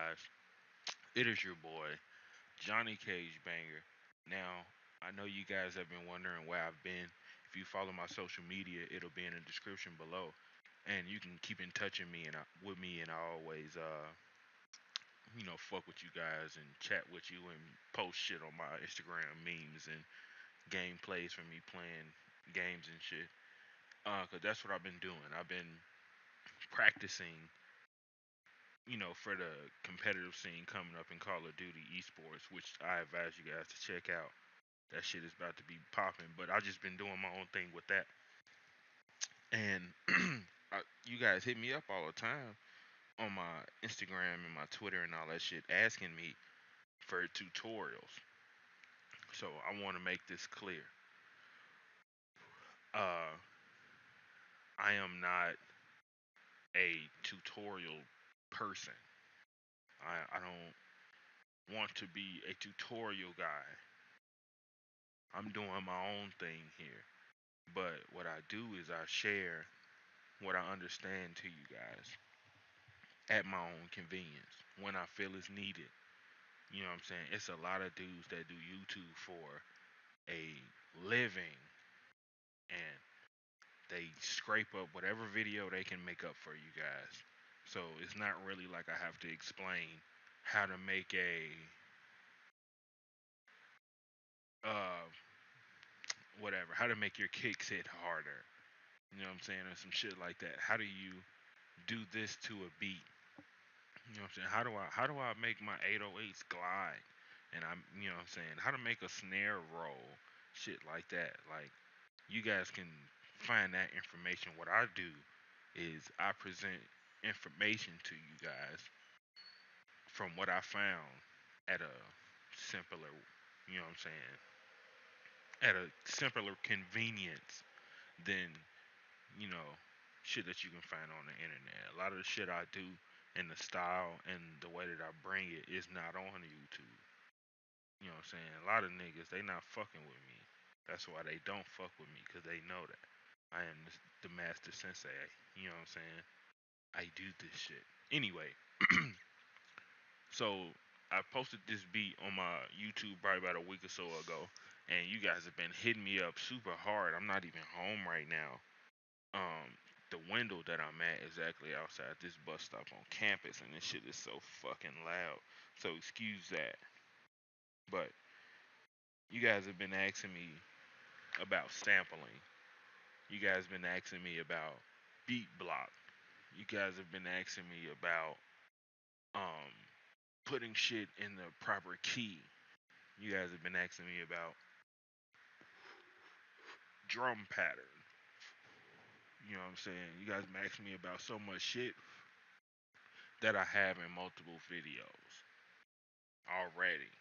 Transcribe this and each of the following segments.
guys? It is your boy, Johnny Cage Banger. Now, I know you guys have been wondering where I've been. If you follow my social media, it'll be in the description below. And you can keep in touch with me with me and I always fuck with you guys and chat with you and post shit on my Instagram memes and gameplays from me playing games and shit. Cause that's what I've been doing. I've been practicing for the competitive scene coming up in Call of Duty esports, which I advise you guys to check out. That shit is about to be popping, but I just been doing my own thing with that. And you guys hit me up all the time on my Instagram and my Twitter and all that shit, asking me for tutorials. So I want to make this clear. Uh, I am not a tutorial person. I don't want to be a tutorial guy. I'm doing my own thing here. But what I do is I share what I understand to you guys at my own convenience when I feel it's needed. You know what I'm saying? It's a lot of dudes that do YouTube for a living and they scrape up whatever video they can make up for you guys. So it's not really like I have to explain how to make a uh how to make your kicks hit harder. You know what I'm saying? Or some shit like that. How do you do this to a beat? You know what I'm saying? How do I make my 808s glide? And I'm saying, how to make a snare roll, shit like that. Like you guys can find that information. What I do is I present information to you guys from what I found at a simpler, you know what I'm saying, at a simpler convenience than, you know, shit that you can find on the internet. A lot of the shit I do and the style and the way that I bring it is not on YouTube. You know what I'm saying? A lot of niggas, they not fucking with me. That's why they don't fuck with me, because they know that I am the master sensei. You know what I'm saying? I do this shit. Anyway, so I posted this beat on my YouTube probably about a week or so ago, and you guys have been hitting me up super hard. I'm not even home right now. um the window that I'm at is actually outside this bus stop on campus, and this shit is so fucking loud. So excuse that. But you guys have been asking me about sampling. You guys been asking me about beat block. You guys have been asking me about um putting shit in the proper key. You guys have been asking me about drum pattern. You know what I'm saying? You guys been asking me about so much shit that I have in multiple videos already.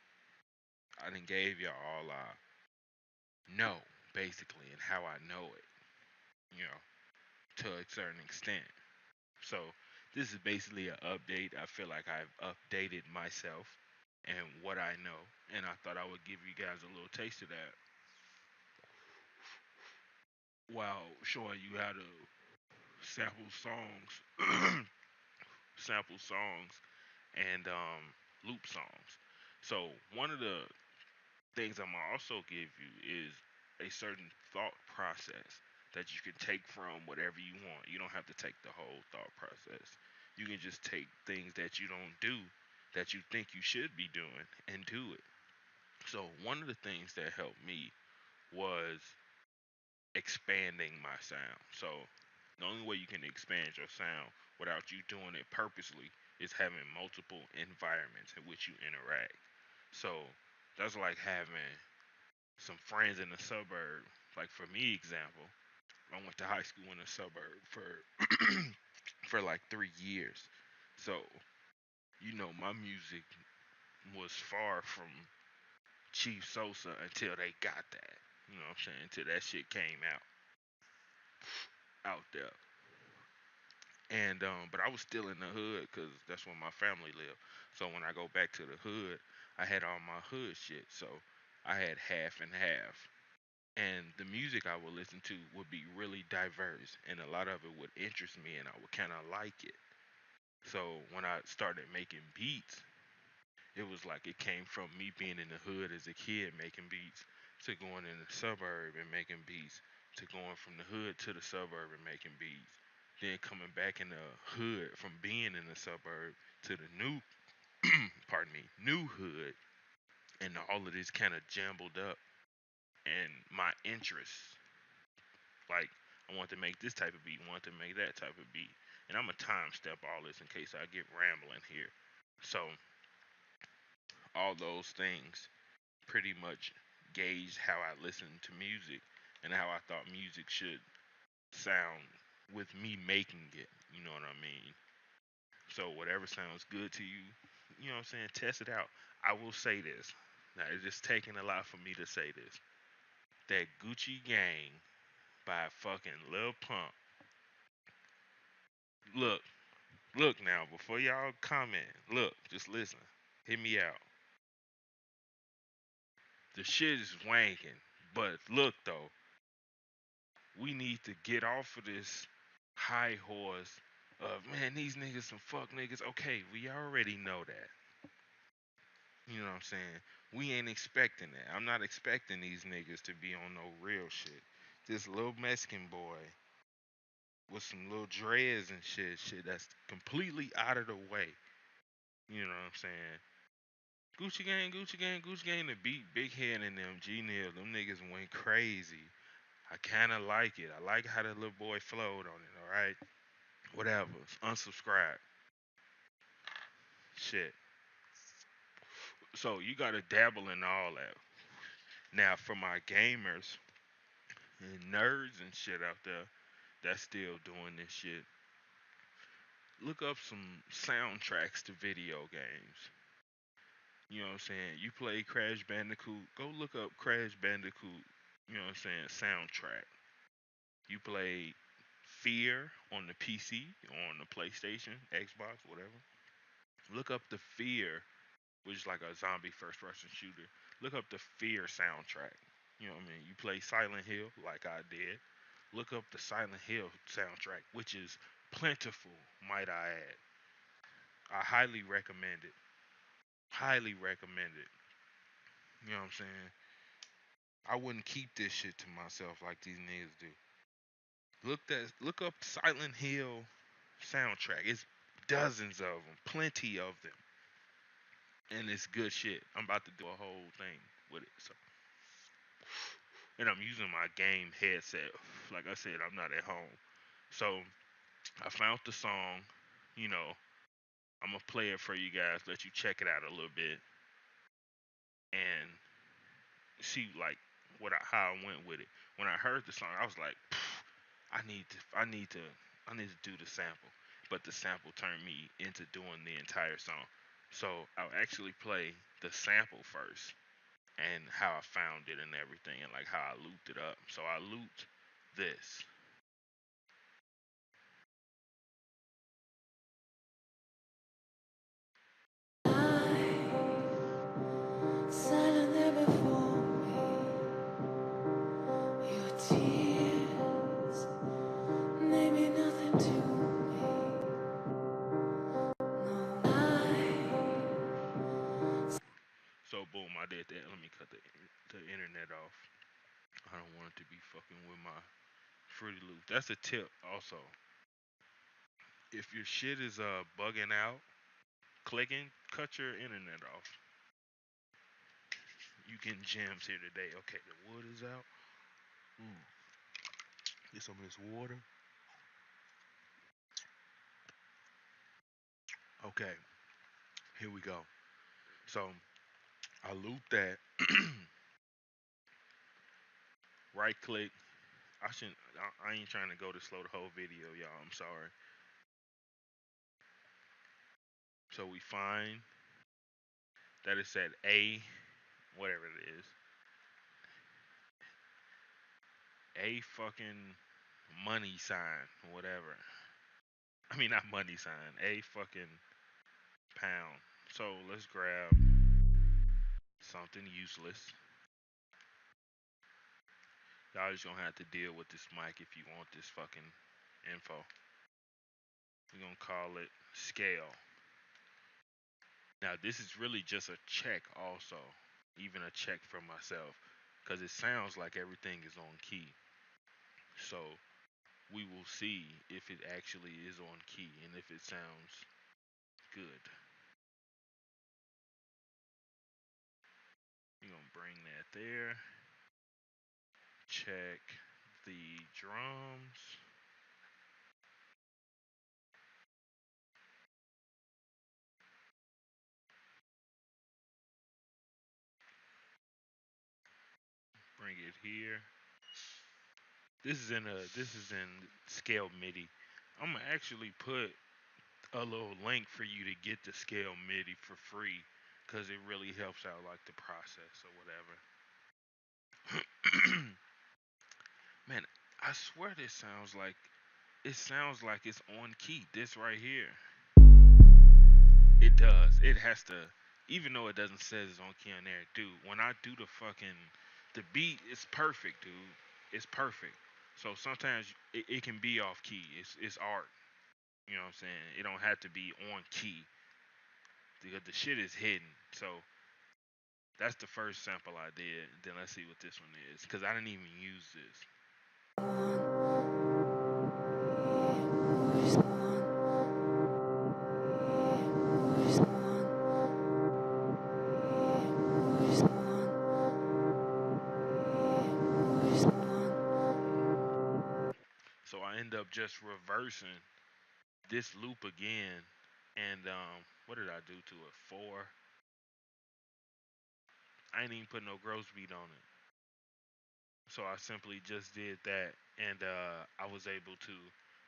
I done gave y'all all I know, basically, and how I know it, you know, to a certain extent. So this is basically an update. I feel like I've updated myself and what I know, and I thought I would give you guys a little taste of that while showing you how to sample songs, sample songs, and loop songs. So one of the things I'm gonna also give you is a certain thought process that you can take from whatever you want. You don't have to take the whole thought process. You can just take things that you don't do that you think you should be doing and do it. So one of the things that helped me was expanding my sound. So the only way you can expand your sound without you doing it purposely is having multiple environments in which you interact. So that's like having some friends in the suburb. Like for me, example, I went to high school in the suburb for for like 3 years. So my music was far from Chief Sosa until they got that. You know what I'm saying? Until that shit came out there. And but I was still in the hood because that's where my family lived. So when I go back to the hood, I had all my hood shit. So I had half and half. And the music I would listen to would be really diverse, and a lot of it would interest me, and I would kind of like it. So when I started making beats, it was like it came from me being in the hood as a kid making beats to going in the suburb and making beats to going from the hood to the suburb and making beats. Then coming back in the hood from being in the suburb to the new pardon me, new hood, and all of this kind of jumbled up and my interests. Like I want to make this type of beat, want to make that type of beat. And I'm gonna time step all this in case I get rambling here. So all those things pretty much gauged how I listened to music and how I thought music should sound with me making it. You know what I mean? So whatever sounds good to you, you know what I'm saying? Test it out. I will say this. Now it's just taking a lot for me to say this. That Gucci Gang by fucking Lil Pump. Look, look now, before y'all comment, look, just listen. Hear me out. The shit is wanking. But look though, we need to get off of this high horse of man, these niggas some fuck niggas. Okay, we already know that. You know what I'm saying? We ain't expecting that. I'm not expecting these niggas to be on no real shit. This little Mexican boy with some little dreads and shit that's completely out of the way. You know what I'm saying? Gucci Gang, Gucci Gang, Gucci Gang, the beat Big Head and them, G Neil, them niggas went crazy. I kinda like it. I like how the little boy flowed on it, alright? Whatever. Unsubscribe. Shit. So you gotta dabble in all that. Now for my gamers and nerds and shit out there that's still doing this shit, look up some soundtracks to video games. You know what I'm saying? You play Crash Bandicoot, go look up Crash Bandicoot, you know what I'm saying, soundtrack. You play Fear on the PC, on the PlayStation, Xbox, whatever. Look up the Fear, which is like a zombie first person shooter. Look up the Fear soundtrack. You know what I mean? You play Silent Hill like I did. Look up the Silent Hill soundtrack, which is plentiful, might I add. I highly recommend it. Highly recommend it. You know what I'm saying? I wouldn't keep this shit to myself like these niggas do. Look up Silent Hill soundtrack. It's dozens of them, plenty of them, and it's good shit. I'm about to do a whole thing with it. So, and I'm using my game headset. Like I said, I'm not at home, so I found the song. You know, I'm gonna play it for you guys, let you check it out a little bit, and see like how I went with it. When I heard the song, I was like, I need to do the sample. But the sample turned me into doing the entire song. So I'll actually play the sample first and how I found it and everything and like how I looped it up. So I looped this. Silent there before me, your tears, they mean nothing to me. No, So boom, I did that. Let me cut the internet off. I don't want it to be fucking with my Fruity Loop. That's a tip also. If your shit is bugging out, clicking, cut your internet off. You getting gems here today. Okay, the wood is out. Mm. Get some of this water. Okay, here we go. So I loop that. Right click. I shouldn't. I ain't trying to go to slow the whole video, y'all. I'm sorry. So we find that it's at A, whatever it is, A fucking money sign, whatever. I mean not money sign. A fucking pound. So let's grab something useless. Y'all just gonna have to deal with this mic if you want this fucking info. We're gonna call it scale. Now this is really just a check also, even a check for myself, because it sounds like everything is on key. So we will see if it actually is on key and if it sounds good. We're gonna bring that there. Check the drums. Bring it here. This is in scale MIDI. I'm gonna actually put a little link for you to get the scale MIDI for free because it really helps out like the process or whatever. Man, I swear this sounds like it's on key. This right here. It does. It has to, even though it doesn't say it's on key on there, dude. When I do the beat is perfect, dude. It's perfect. So sometimes it can be off key. It's art. You know what I'm saying? It don't have to be on key because the shit is hidden. So that's the first sample I did. Then let's see what this one is because I didn't even use this. So I end up just reversing this loop again, and what did I do to it? Four. I ain't even put no gross beat on it. So I simply just did that, and I was able to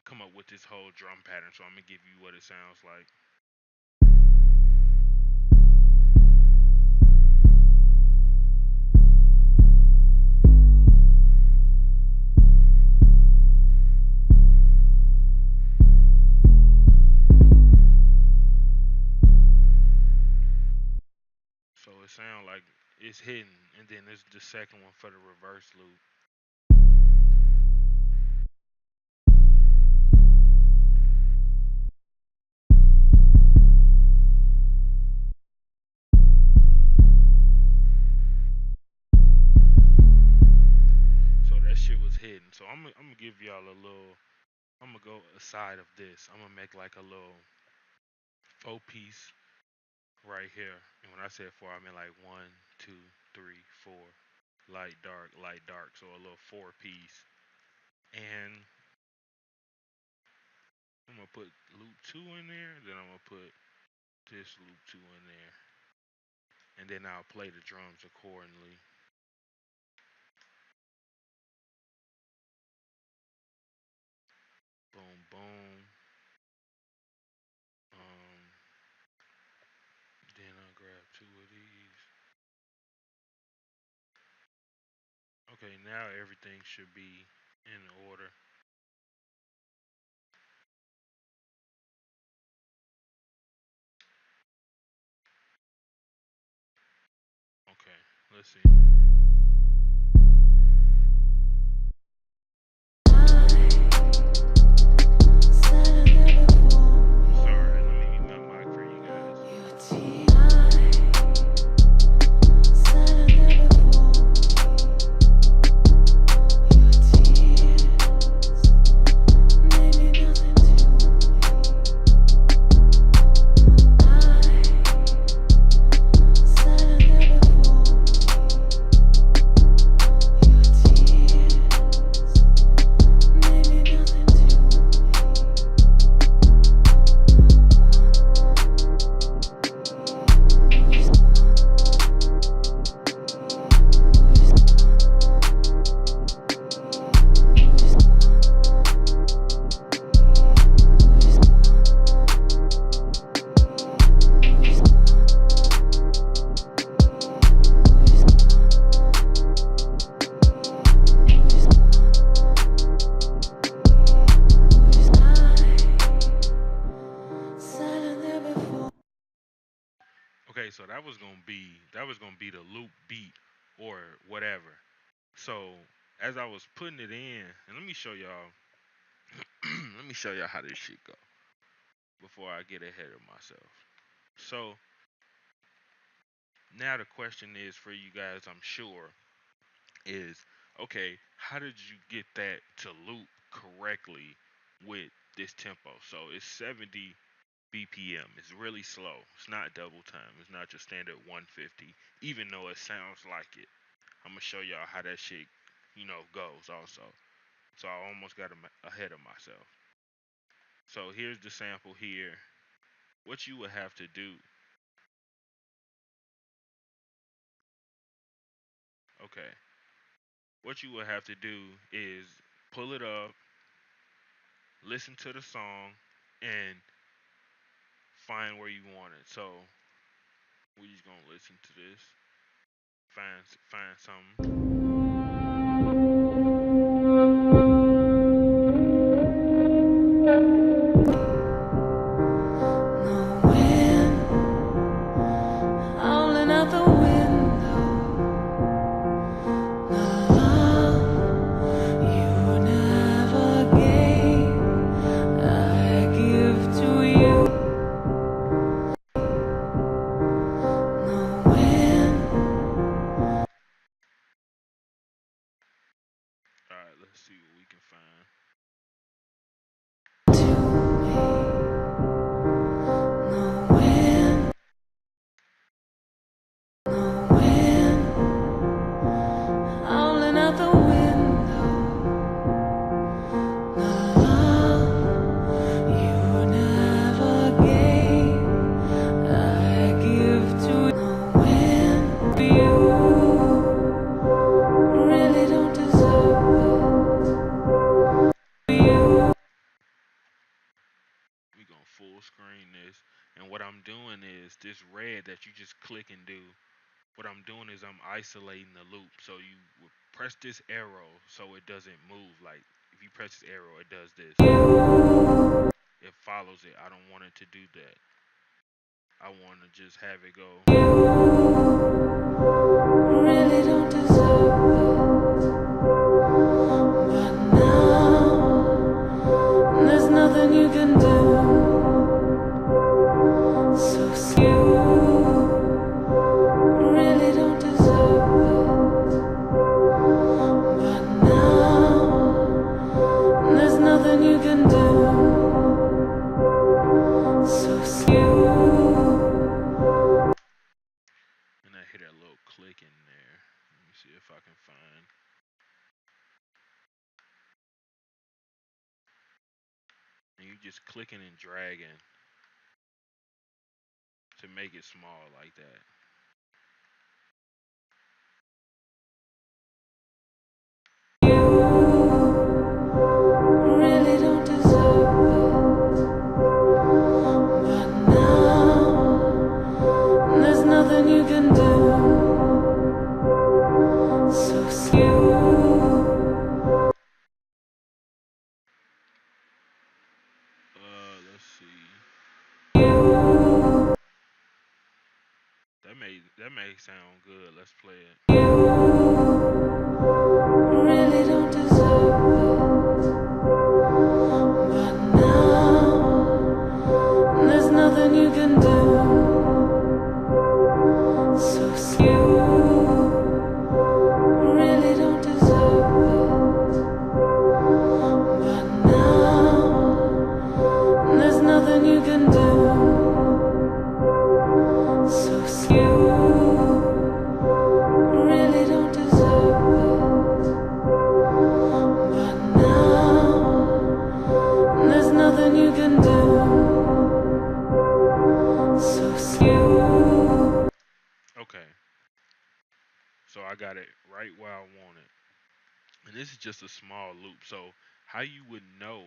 come up with this whole drum pattern. So I'm gonna give you what it sounds like. So it sounds like it's hidden, and then there's the second one for the reverse loop. So that shit was hidden. So I'm gonna give y'all a little. I'm gonna go aside of this. I'm gonna make like a little four piece right here. And when I say four, I mean like one, two, three, four, light, dark. So a little four piece. And I'm gonna put loop two in there. Then I'm gonna put this loop two in there. And then I'll play the drums accordingly. Boom, boom. Um, then I'll grab two of these. Okay, now everything should be in order. Okay, let's see. Sorry, let me mute my mic for you guys. Okay, so that was gonna be the loop beat or whatever. So as I was putting it in, and let me show y'all let me show y'all how this shit go. before I get ahead of myself. So now the question is for you guys, I'm sure, is okay, how did you get that to loop correctly with this tempo? So it's 70 BPM. It's really slow. It's not double time. It's not your standard 150, even though it sounds like it. I'm gonna show y'all how that shit, goes also. So I almost got ahead of myself. So here's the sample here. What you would have to do, okay, what you would have to do is pull it up, listen to the song, and find where you want it. So we just gonna listen to this, find something. No wind howling out the window. The love you never gave, I give to you. No wind All right, let's see what we can find. to me. No wind, no wind howling out the window. The love you never gave, I give to no wind. You really don't deserve it. You We gonna full screen this, and what I'm doing is this red that you just click and do. What I'm doing is I'm isolating the loop. So you would press this arrow so it doesn't move. Like if you press this arrow, it does this. It follows it. I don't want it to do that. I want to just have it go. really don't deserve it. But now there's nothing you can do. So you really don't deserve it. But now there's nothing you can do. So you And I hit that little click in there. Let me see if I can find. And you just clicking and dragging to make it small like that. really don't deserve it. But now there's nothing you can do. So you Let's see. you That may sound good. Let's play it. really don't deserve it. But now there's nothing you can do. So you really don't deserve it. But now there's nothing you can do. So you really don't deserve it. But now there's nothing you can do. So you Okay. So I got it right where I want it. And this is just a small loop. So how you would know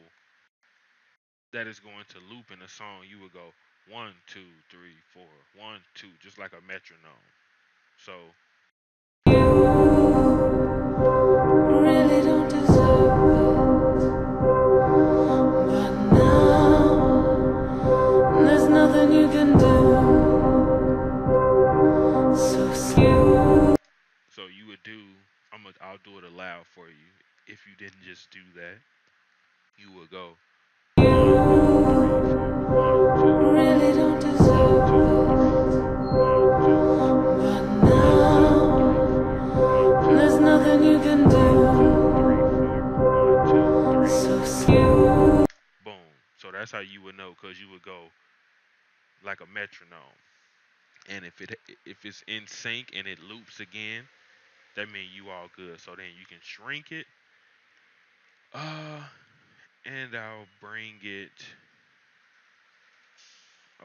that it's going to loop in a song, you would go 1, 2, 3, 4, 1, 2, just like a metronome. So really don't deserve it. But now there's nothing you can do. So you you would do. I'll do it aloud for you. If you didn't just do that, you would go 1, 2, 3, 4, 1, That's how you would know, cause you would go like a metronome. And if it's in sync and it loops again, that means you all good. So then you can shrink it. Uh, and I'll bring it.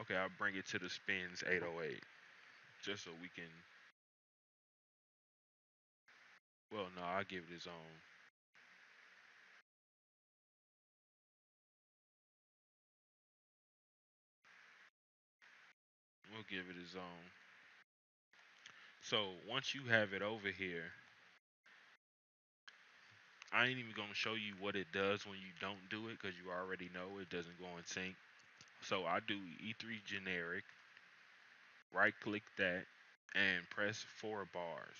Okay, I'll bring it to the spins 808, just so we can. Well, no, I'll give it its own. We'll give it its own. So once you have it over here, I ain't even gonna show you what it does when you don't do it, cause you already know it doesn't go in sync. So I do E3 generic, right click that, and press 4 bars.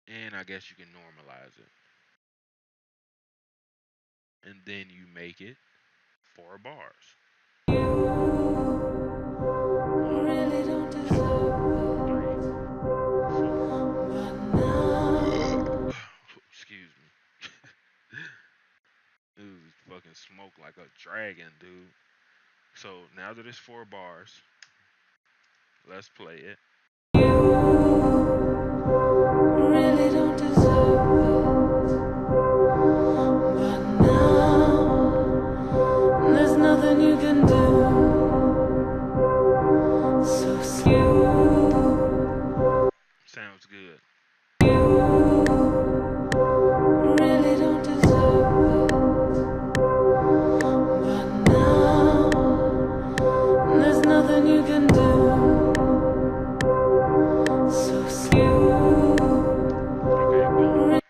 And I guess you can normalize it. And then you make it 4 bars. You really don't deserve Three, four. it, but now Excuse me. Dude, fucking smoke like a dragon, dude. So now that it's 4 bars, let's play it. you really don't deserve it, but now there's nothing you can do. So you Sounds good. really don't deserve it, but now there's nothing you can do. So Okay, boom. you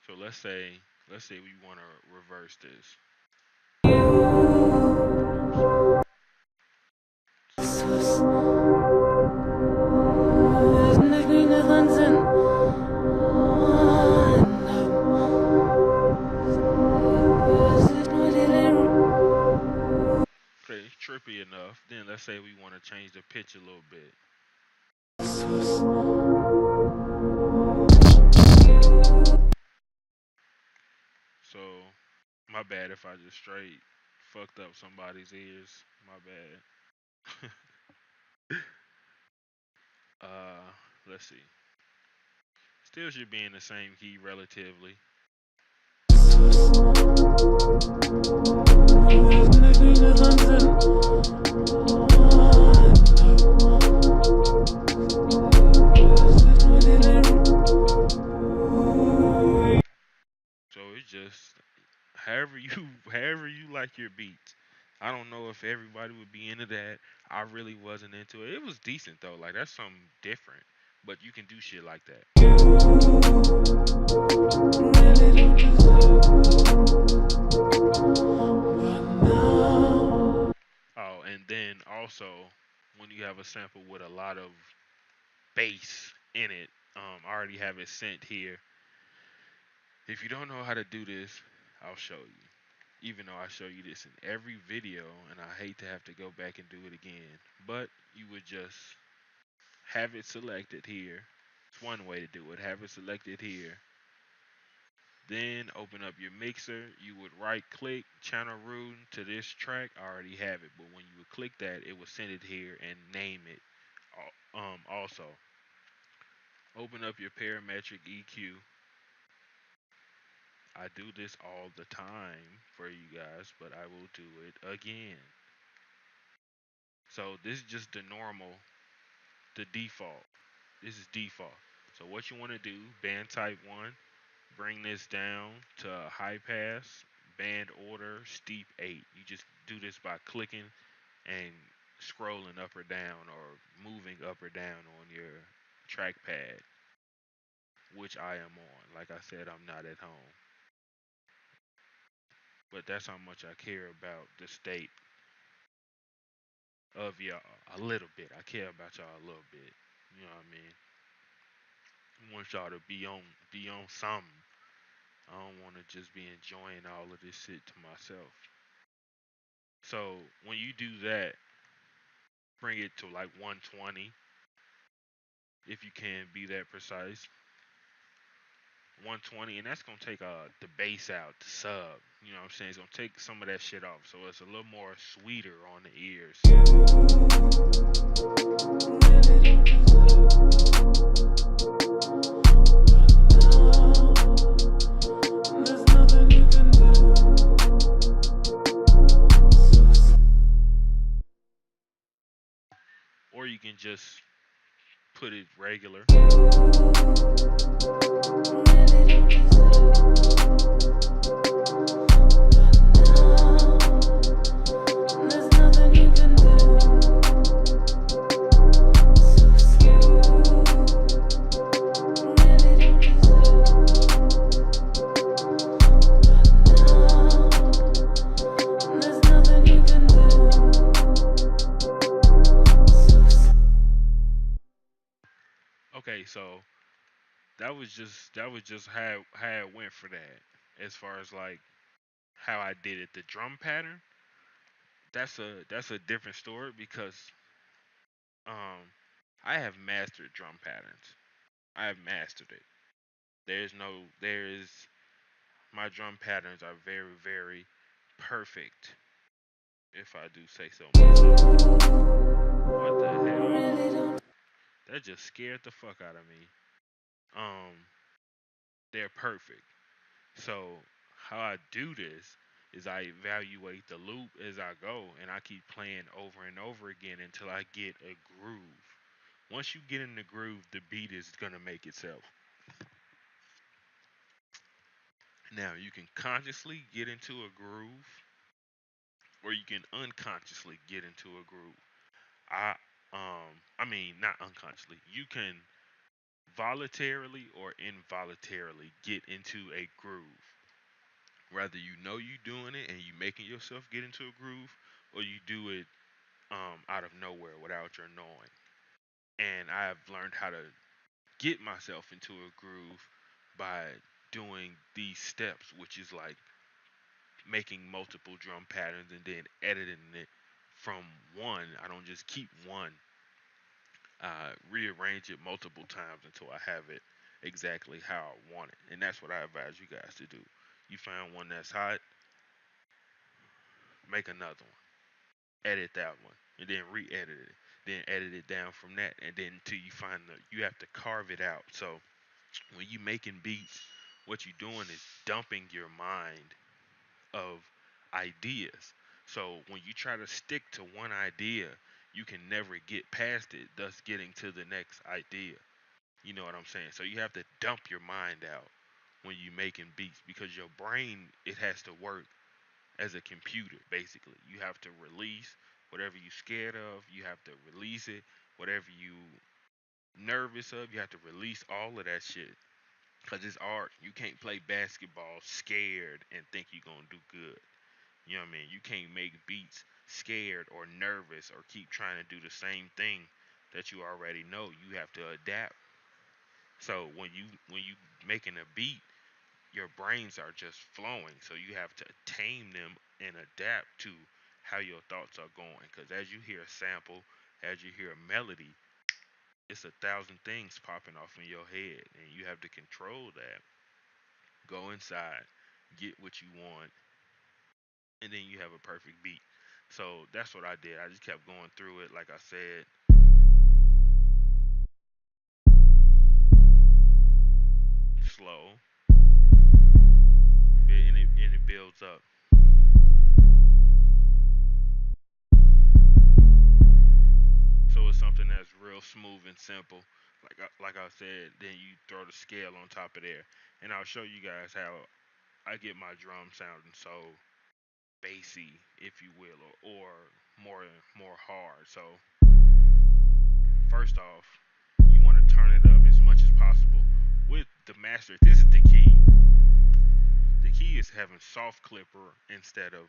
So let's say we want to reverse this. Oops. Okay, it's trippy enough. Then let's say we want to change the pitch a little bit. So my bad if I just straight fucked up somebody's ears. My bad. uh, let's see. Still should be in the same key relatively. So it's just however you however you like your beats. I don't know if everybody would be into that. I really wasn't into it. It was decent though. Like that's something different. But you can do shit like that. Oh, and then also when you have a sample with a lot of bass in it, I already have it sent here. If you don't know how to do this, I'll show you. Even though I show you this in every video, and I hate to have to go back and do it again, but you would just have it selected here. It's one way to do it. Have it selected here. Then open up your mixer. You would right click channel route to this track. I already have it, but when you would click that, it would send it here and name it. Also, open up your parametric EQ. I do this all the time for you guys, but I will do it again. So this is just the normal, the default. This is default. So what you want to do, band type 1, bring this down to high pass, band order, steep 8. You just do this by clicking and scrolling up or down or moving up or down on your trackpad, which I am on. Like I said, I'm not at home. But that's how much I care about the state of y'all a little bit. I care about y'all a little bit. You know what I mean? I want y'all to be on something. I don't want to just be enjoying all of this shit to myself. So when you do that, bring it to like 120 if you can be that precise. 120, and that's gonna take the bass out, the sub. You know what I'm saying? It's gonna take some of that shit off, so it's a little more sweeter on the ears. There's nothing you can do. Or you can just put it regular. There's nothing you can do. There's nothing you can do. Okay, so that was just how it went for that. As far as like how I did it, the drum pattern, that's a different story because um I have mastered drum patterns. I have mastered it. There is my drum patterns are very, very perfect, if I do say so myself. What the hell? Really don't. That just scared the fuck out of me. They're perfect. So how I do this is I evaluate the loop as I go and I keep playing over and over again until I get a groove. Once you get in the groove, the beat is gonna make itself. Now you can consciously get into a groove or you can unconsciously get into a groove. I mean not unconsciously. You can voluntarily or involuntarily get into a groove. Whether you know you doing it and you making yourself get into a groove, or you do it out of nowhere without your knowing. And I've learned how to get myself into a groove by doing these steps, which is like making multiple drum patterns and then editing it from one. I don't just keep one. Rearrange it multiple times until I have it exactly how I want it. And that's what I advise you guys to do. You find one that's hot, make another one, edit that one, and then re-edit it, then edit it down from that, and then until you find you have to carve it out. So when you making beats, what you doing is dumping your mind of ideas. So when you try to stick to one idea, you can never get past it, thus getting to the next idea. You know what I'm saying? So you have to dump your mind out when you making beats because your brain it has to work as a computer basically. You have to release whatever you scared of, you have to release it. Whatever you nervous of, you have to release all of that shit cuz it's art. You can't play basketball scared and think you're going to do good. You know what I mean? You can't make beats scared or nervous or keep trying to do the same thing that you already know. You have to adapt. So when you making a beat, your brains are just flowing. So you have to tame them and adapt to how your thoughts are going. Because as you hear a sample, as you hear a melody, it's a thousand things popping off in your head, and you have to control that. Go inside, get what you want, and then you have a perfect beat. So that's what I did. I just kept going through it, like I said, slow, and it builds up. So it's something that's real smooth and simple. Like I said, then you throw the scale on top of there, and I'll show you guys how I get my drum sounding so bassy, if you will, or more hard. So first off, you want to turn it up as much as possible with the master. This is the key. The key is having soft clipper instead of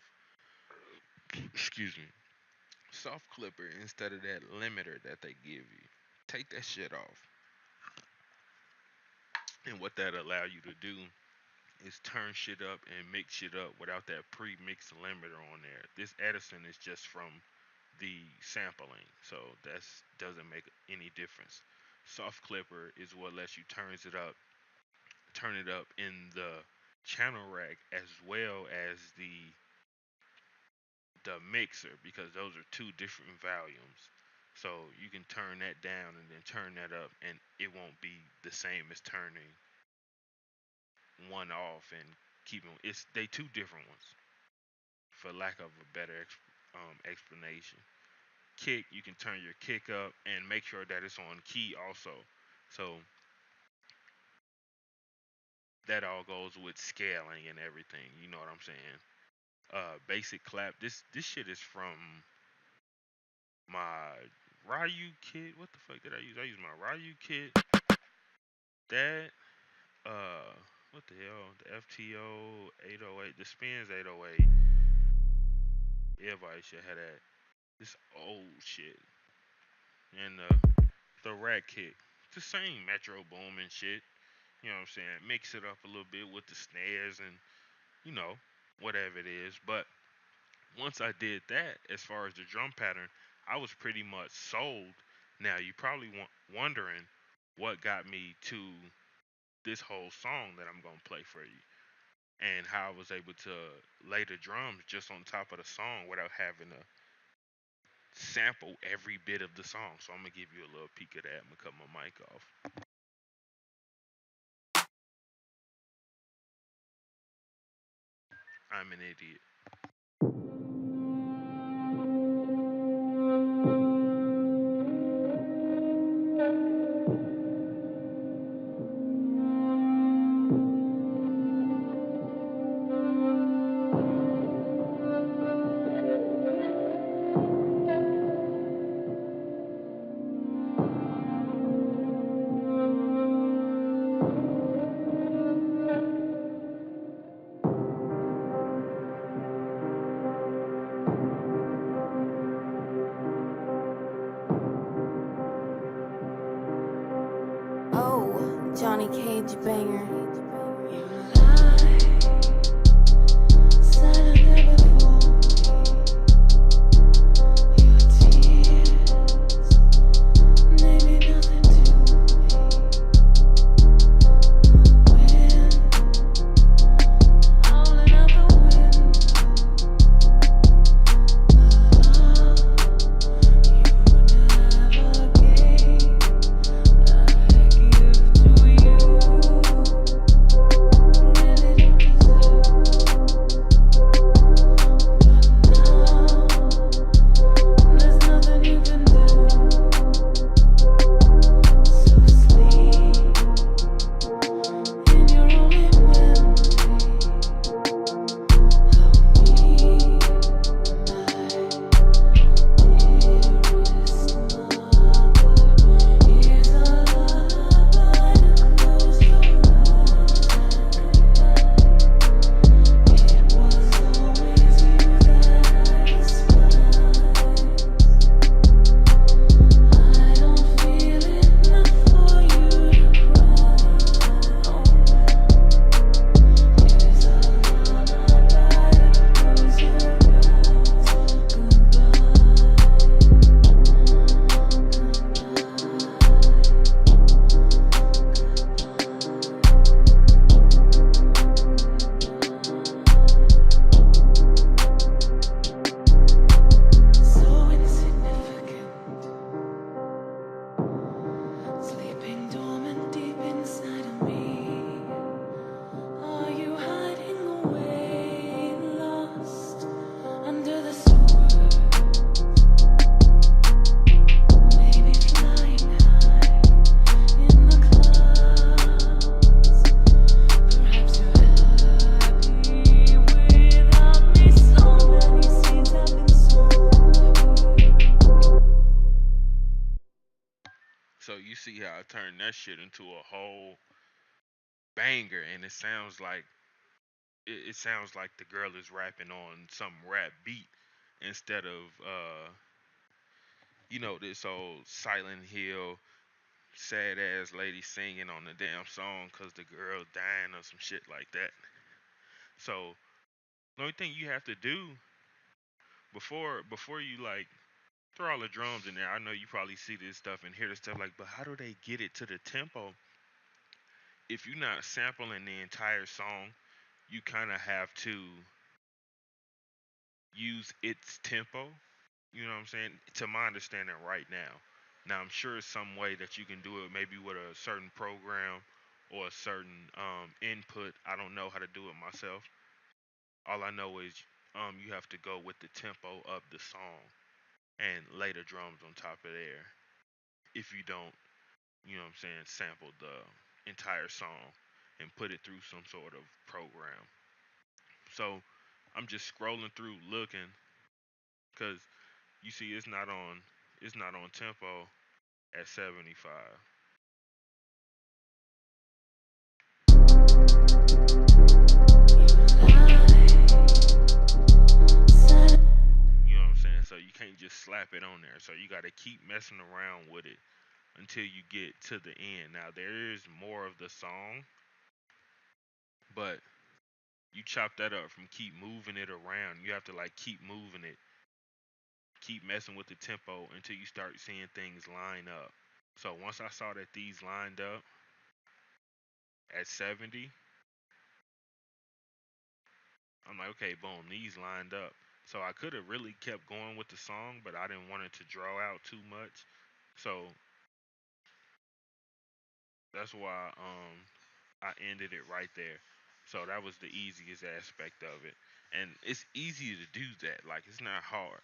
excuse me, soft clipper instead of that limiter that they give you. Take that shit off. And what that allow you to do is turn shit up and mix shit up without that pre-mixed limiter on there. This Edison is just from the sampling, so that's doesn't make any difference. Soft clipper is what lets you turn it up in the channel rack as well as the mixer because those are two different volumes. So you can turn that down and then turn that up, and it won't be the same as turning one off and keeping. It's they two different ones, for lack of a better explanation. Kick, you can turn your kick up and make sure that it's on key also. So that all goes with scaling and everything. You know what I'm saying? Basic clap. This shit is from my Ryu kit. What the fuck did I use? I used my Ryu kit. That what the hell? The FTO 808, the Spins 808. Everybody should have that. This old shit. And the Rat Kick. It's the same Metro Boom and shit. You know what I'm saying? Mix it up a little bit with the snares and, you know, whatever it is. But once I did that, as far as the drum pattern, I was pretty much sold. Now, you probably wondering what got me to this whole song that I'm going to play for you and how I was able to lay the drums just on top of the song without having to sample every bit of the song. So I'm going to give you a little peek of that. I'm going to cut my mic off. I'm an idiot. Oh, Johnny Cage banger. You said it there before. Your tears, they mean nothing to me. The wind, howling out the window. The love you never gave, I give to you. Really don't deserve. But now there's nothing you can do. So sleep in your only memory of me, my dearest mother. Is a lullaby to close your eyes. It was always you that I despised. I don't feel enough for you to cry over. Here's a lullaby to close your eyes. So insignificant, sleeping dormant deep inside of me. Are you hiding away, lost under the sword? Maybe flying high in the clouds. Perhaps you're happy without me. So many seeds have been sown. So you see how I turned that shit into a whole banger, and it sounds like the girl is rapping on some rap beat instead of this old Silent Hill sad ass lady singing on the damn song because the girl dying or some shit like that. So the only thing you have to do before you like throw all the drums in there, I know you probably see this stuff and hear this stuff like, but how do they get it to the tempo if you're not sampling the entire song, you kind of have to use its tempo. You know what I'm saying? To my understanding right now. Now I'm sure it's some way that you can do it maybe with a certain program or a certain input. I don't know how to do it myself. All I know is you have to go with the tempo of the song and lay the drums on top of there. If you don't, you know what I'm saying, sample the entire song and put it through some sort of program. So I'm just scrolling through looking because you see it's not on tempo at 75. You know what I'm saying? So you can't just slap it on there. So you got to keep messing around with it until you get to the end. Now there is more of the song, but you chop that up from keep moving it around. You have to like keep moving it, keep messing with the tempo until you start seeing things line up. So once I saw that these lined up at 70, I'm like, okay, boom, these lined up. So I could have really kept going with the song, but I didn't want it to draw out too much. So that's why I ended it right there. So that was the easiest aspect of it. And it's easy to do that. Like it's not hard.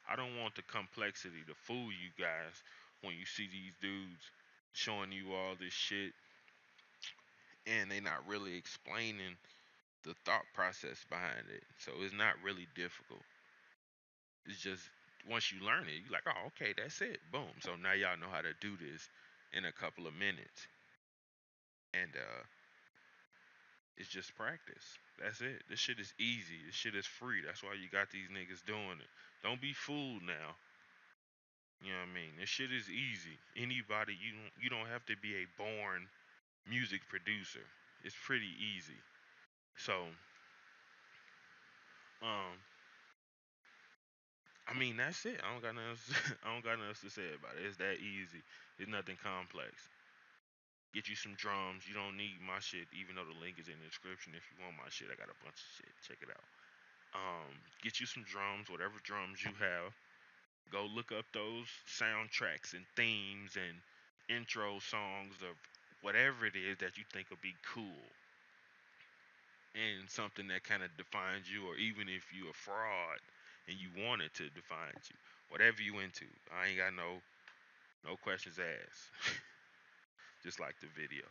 I don't want the complexity to fool you guys when you see these dudes showing you all this shit and they not really explaining the thought process behind it. So it's not really difficult. It's just once you learn it, you're like, oh, okay, that's it. Boom. So now y'all know how to do this in a couple of minutes. And it's just practice. That's it. This shit is easy. This shit is free. That's why you got these niggas doing it. Don't be fooled now. You know what I mean? This shit is easy. Anybody you don't have to be a born music producer. It's pretty easy. So, um, I mean that's it. I don't got nothing else, I don't got nothing else to say about it. It's that easy. It's nothing complex. Get you some drums. You don't need my shit, even though the link is in the description. If you want my shit, I got a bunch of shit. Check it out. Get you some drums, whatever drums you have. Go look up those soundtracks and themes and intro songs of whatever it is that you think will be cool and something that kind of defines you, or even if you a fraud and you want it to define you, whatever you into. I ain't got no questions asked. Just like the video.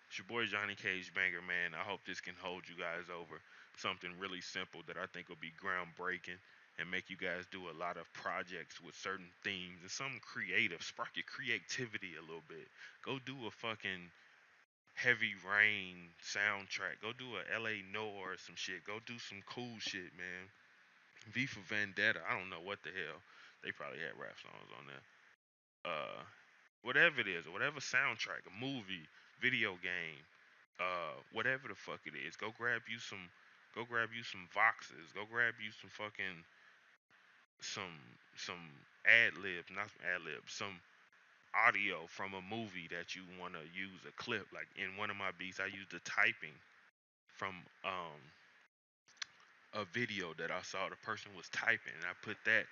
It's your boy Johnny Cage Banger, man. I hope this can hold you guys over. Something really simple that I think will be groundbreaking and make you guys do a lot of projects with certain themes and some creative. Spark your creativity a little bit. Go do a fucking Heavy Rain soundtrack. Go do a LA Noir or some shit. Go do some cool shit, man. V for Vendetta. I don't know what the hell. They probably had rap songs on there. Whatever it is, or whatever soundtrack, a movie, video game, whatever the fuck it is, go grab you some voxes, go grab you some fucking some ad libs, not some ad libs, some audio from a movie that you want to use a clip. Like in one of my beats, I used the typing from a video that I saw. The person was typing, and I put that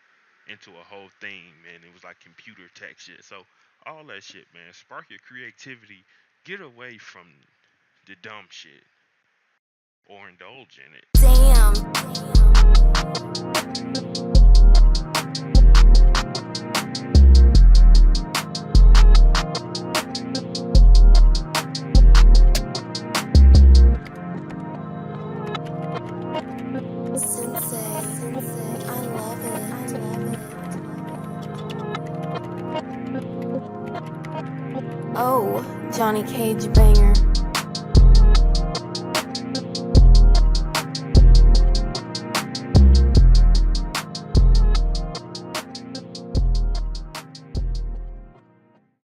into a whole theme, and it was like computer tech shit. So all that shit, man. Spark your creativity. Get away from the dumb shit or indulge in it. Sensei, I love it. Oh, Johnny Cage Banger.